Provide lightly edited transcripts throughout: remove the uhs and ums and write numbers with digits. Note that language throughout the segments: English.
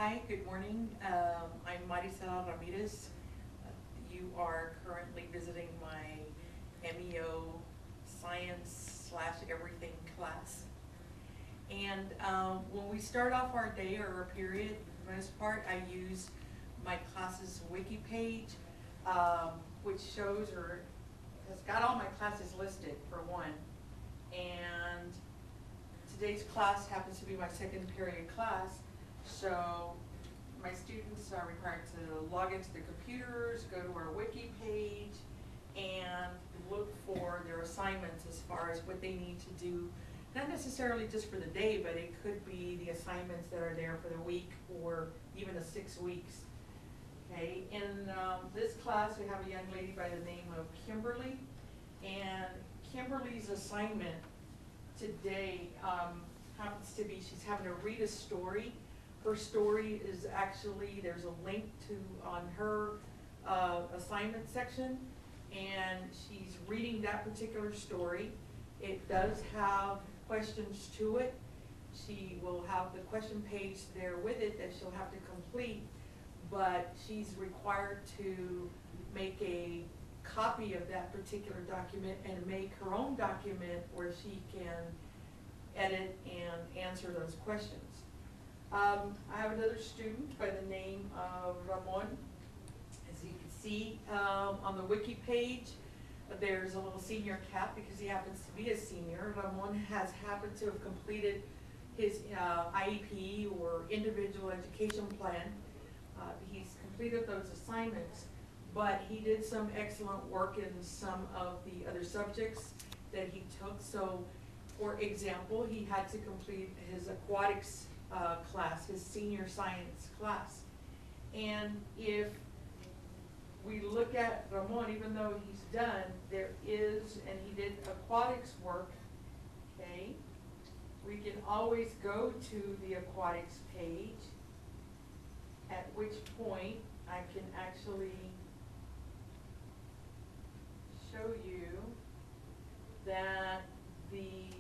Hi, good morning. I'm Marisela Ramirez. You are currently visiting my MEO Science / Everything class. And when we start off our day or our period, for the most part, I use my class's wiki page, which shows or has got all my classes listed for one. And today's class happens to be my second period class, so my students are required to log into the computers, go to our wiki page, and look for their assignments as far as what they need to do. Not necessarily just for the day, but it could be the assignments that are there for the week or even the 6 weeks. Okay, in this class we have a young lady by the name of Kimberly, and Kimberly's assignment today happens to be she's having to read a story. Her story is actually, there's a link to on her assignment section, and she's reading that particular story. It does have questions to it. She will have the question page there with it that she'll have to complete, but she's required to make a copy of that particular document and make her own document where she can edit and answer those questions. I have another student by the name of Ramon. As you can see on the wiki page, there's a little senior cap because he happens to be a senior. Ramon has happened to have completed his IEP or individual education plan. He's completed those assignments, but he did some excellent work in some of the other subjects that he took. So, for example, he had to complete his aquatics class, his senior science class. And if we look at Ramon, even though he's done, there is, and he did aquatics work, okay, we can always go to the aquatics page, at which point I can actually show you that the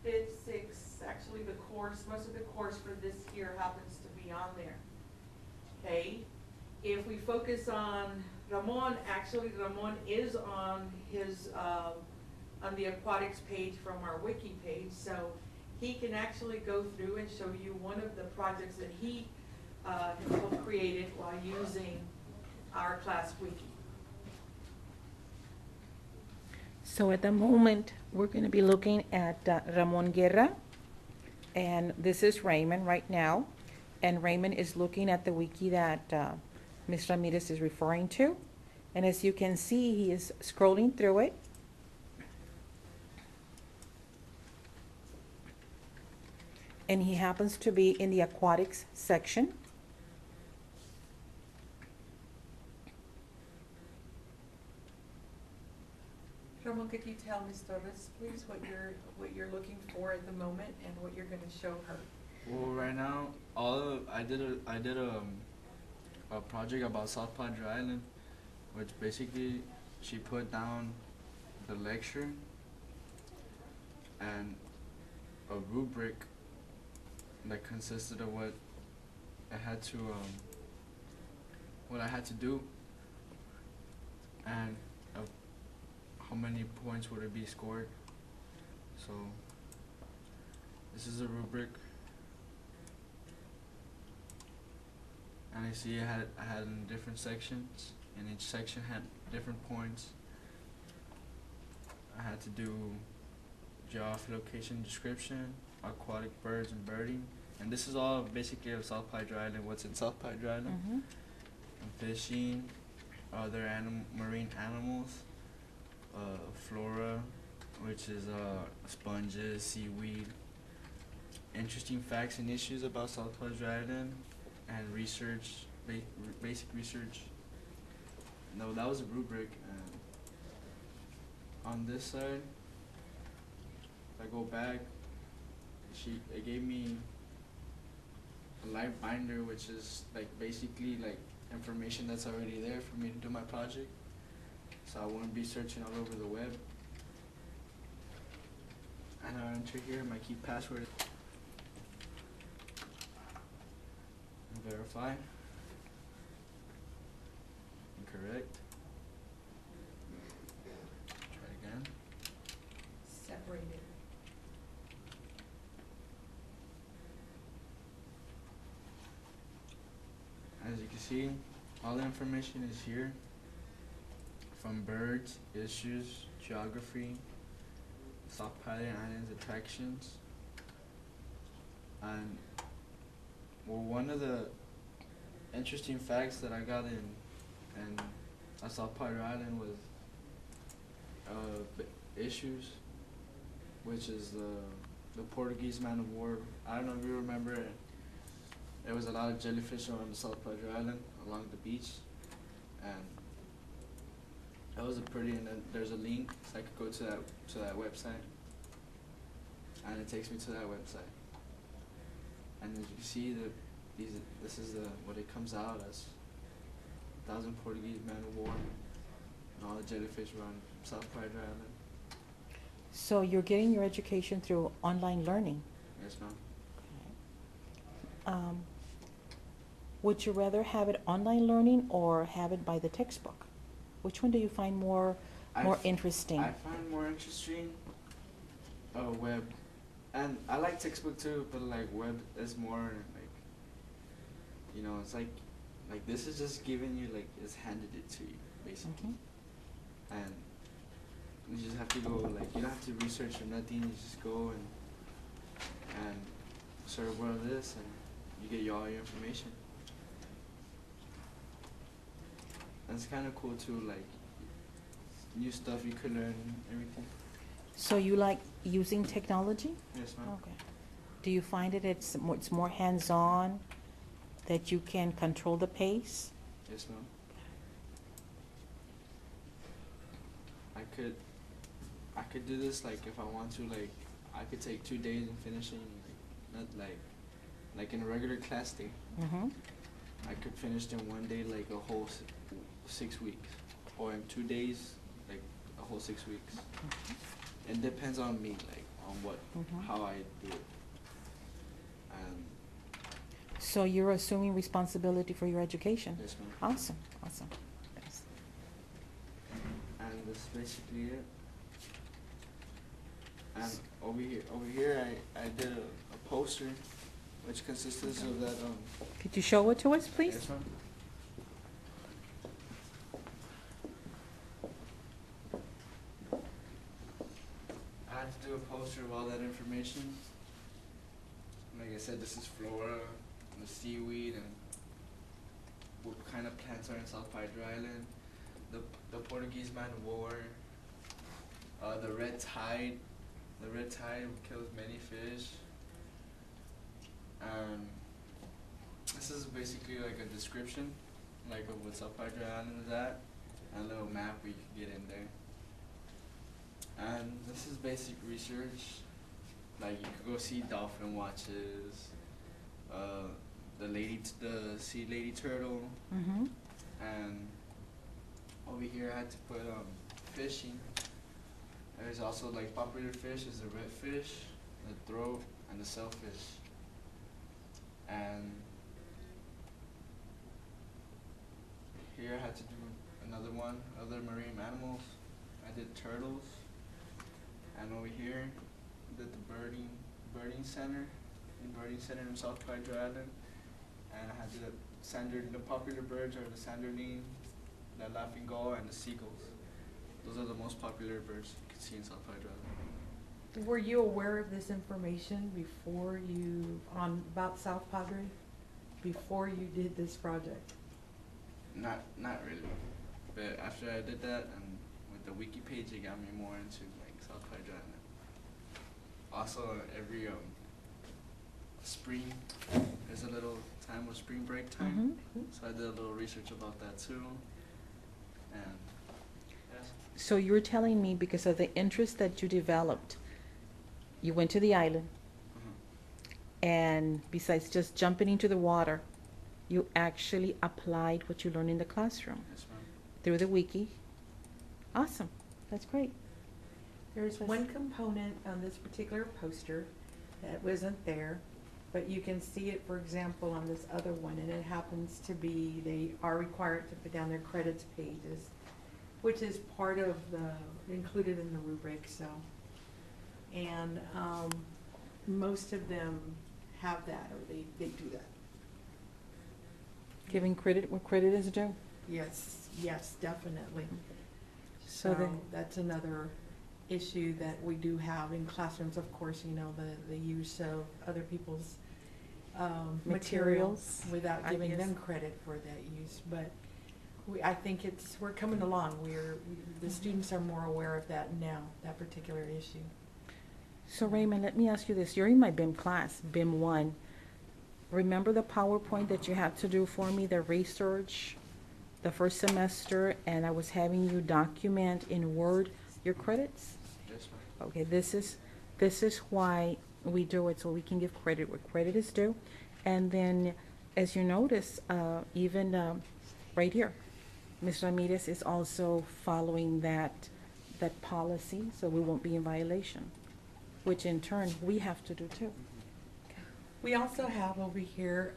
fifth, sixth, actually the course, most of the course for this year happens to be on there. Okay, if we focus on Ramon, actually Ramon is on his on the aquatics page from our wiki page, so he can actually go through and show you one of the projects that he himself created while using our class wiki. So at the moment, we're going to be looking at Ramon Guerra, and this is Raymond right now. And Raymond is looking at the wiki that Ms. Ramirez is referring to. And as you can see, he is scrolling through it. And he happens to be in the aquatics section. Ramon, could you tell Ms. Torres, please, what you're looking for at the moment and what you're going to show her? Well, right now, I did a project about South Padre Island, which basically she put down the lecture and a rubric that consisted of what I had to do, and how many points would it be scored. So this is a rubric, and I see I had in different sections, and each section had different points. I had to do geography, location, description, aquatic birds and birding, and this is all basically of South Padre Island, what's in South Padre Island, and fishing, other marine animals, flora, which is sponges, seaweed, interesting facts and issues about South Padre Island, and research, basic research. No, that was a rubric. And on this side, if I go back, it gave me a live binder, which is like basically like information that's already there for me to do my project. So I won't be searching all over the web. And I enter here my key password. Verify. Incorrect. Try again. Separated. As you can see, all the information is here. From birds, issues, geography, South Padre Islands attractions. And well, one of the interesting facts that I got in South Padre Island was issues, which is the Portuguese man of war. I don't know if you remember it. There was a lot of jellyfish on the South Padre Island along the beach, and that was a pretty. And then there's a link, so I could go to that website, and it takes me to that website. And as you can see, this is what it comes out as: 1,000 Portuguese men of war, and all the jellyfish around South Padre Island. So you're getting your education through online learning. Yes, ma'am. Would you rather have it online learning or have it by the textbook? Which one do you find more interesting? I find more interesting web, and I like textbook too, but like web is more like, you know, it's like this is just giving you, like, it's handed it to you basically, and you just have to go, like, you don't have to research or nothing. You just go and serve one of this, and you get all your information. And it's kind of cool too, like, new stuff you could learn, everything. So you like using technology? Yes, ma'am. Okay. Do you find it's more hands-on, that you can control the pace? Yes, ma'am. I could do this, like, if I want to, like, I could take 2 days and finish it, not like in a regular class day. Mm-hmm. I could finish in 1 day, like a whole 6 weeks, or in 2 days, like a whole 6 weeks. It depends on me, like, on how I do it. So you're assuming responsibility for your education? Yes, ma'am. Awesome, awesome. Yes. And that's basically it. And over here, I did a poster, which consisted of that. Could you show it to us, please? Yes, ma'am. I had to do a poster of all that information. Like I said, this is flora, and the seaweed, and what kind of plants are in South Padre Island, the Portuguese man of war, the red tide. The red tide kills many fish. This is basically like a description, like of what South Padre Island is at, and a little map where you can get in there. And this is basic research. Like, you could go see dolphin watches, the sea lady turtle, Mm-hmm. and over here I had to put fishing. There's also, like, popular fish is the redfish, the throat, and the sailfish. And here I had to do another one, other marine animals. I did turtles. And over here, I did the birding center in South Padre Island. And I had the popular birds are the sanderling, the laughing gull, and the seagulls. Those are the most popular birds you can see in South Padre Island. Were you aware of this information about South Padre before you did this project? Not really, but after I did that and with the wiki page, it got me more into, like, South Padre Island. Also, every spring, there's a little time of spring break time, so I did a little research about that too. And yes. So you're telling me, because of the interest that you developed, you went to the island, and besides just jumping into the water, you actually applied what you learned in the classroom Yes, ma'am. through the wiki. Awesome. That's great. There's one component on this particular poster that wasn't there, But you can see it, for example, on this other one, and it happens to be, they are required to put down their credits pages, which is part of included in the rubric, so. And, most of them have that, or they do that. Giving credit where credit is due. Yes, yes, definitely. So So then- that's another issue that we do have in classrooms, of course, you know, the use of other people's materials Materials, without giving ideas. them credit for that use. But I think we're coming along. The students are more aware of that now, that particular issue. So Raymond, let me ask you this. You're in my BIM class, BIM 1. Remember the PowerPoint that you had to do for me, the research, the first semester, and I was having you document in Word your credits? Yes, ma'am. Okay, this is why we do it, so we can give credit where credit is due. And then, as you notice, even right here, Ms. Ramirez is also following that policy, so we won't be in violation, which in turn, we have to do too. We also have over here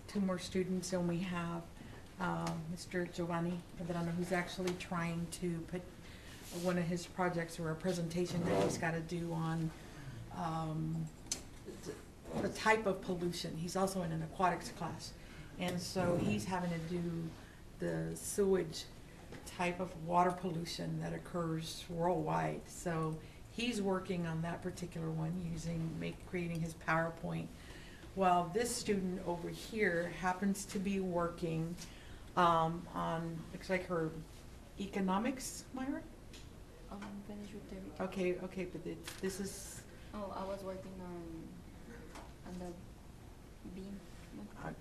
two more students, and we have Mr. Giovanni Pedrano, who's actually trying to put one of his projects or a presentation that he's got to do on the type of pollution. He's also in an aquatics class, and so he's having to do the sewage type of water pollution that occurs worldwide. So he's working on that particular one creating his PowerPoint. While this student over here happens to be working on, looks like her economics, Myra? Finished with everything. Okay, but this is, Oh, I was working on the beam.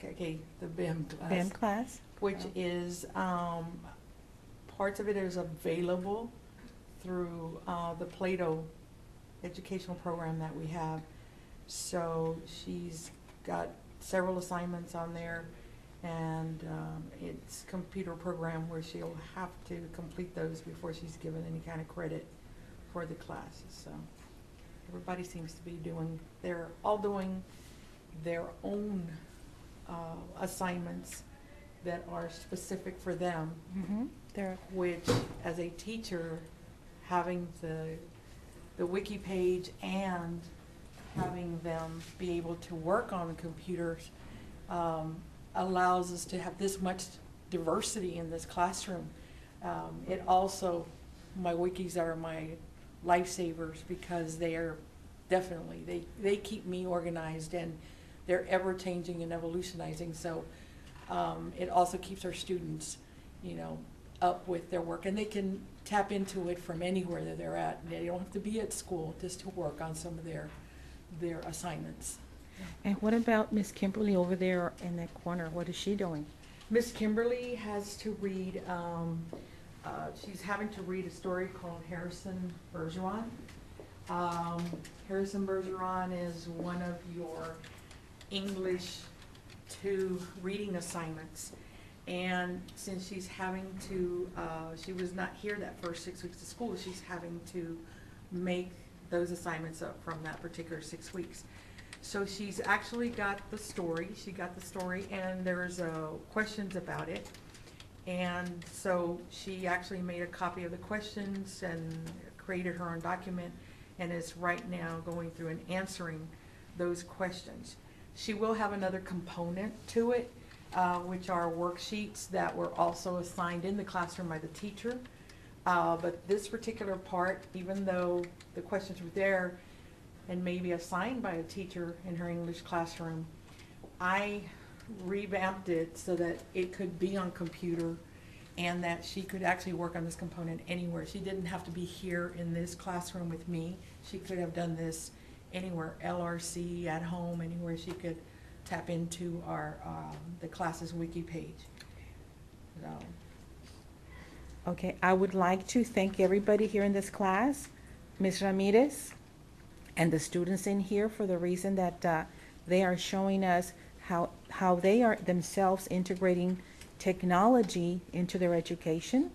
okay, the BIM class. BIM class? Which is, parts of it is available through the Plato educational program that we have. So she's got several assignments on there, and it's a computer program where she'll have to complete those before she's given any kind of credit for the classes. So everybody seems to be they're all doing their own assignments that are specific for them, Mm-hmm. There. which as a teacher, having the wiki page and having them be able to work on computers allows us to have this much diversity in this classroom. It also, my wikis are my lifesavers because they are definitely, they keep me organized, and they're ever changing and evolutionizing. So it also keeps our students, up with their work, and they can tap into it from anywhere that they're at. They don't have to be at school just to work on some of their assignments. And what about Miss Kimberly over there in that corner? What is she doing? Miss Kimberly has to read, she's having to read a story called Harrison Bergeron. Harrison Bergeron is one of your English 2 reading assignments. And since she's having to, she was not here that first 6 weeks of school, she's having to make those assignments up from that particular 6 weeks. So she's actually got the story, and there's questions about it. And so she actually made a copy of the questions and created her own document, and is right now going through and answering those questions. She will have another component to it, which are worksheets that were also assigned in the classroom by the teacher. But this particular part, even though the questions were there and maybe assigned by a teacher in her English classroom, I revamped it so that it could be on computer and that she could actually work on this component anywhere. She didn't have to be here in this classroom with me. She could have done this anywhere, LRC, at home, anywhere she could tap into our the class's wiki page. So. Okay, I would like to thank everybody here in this class, Ms. Ramirez, and the students in here for the reason that they are showing us how they are themselves integrating technology into their education.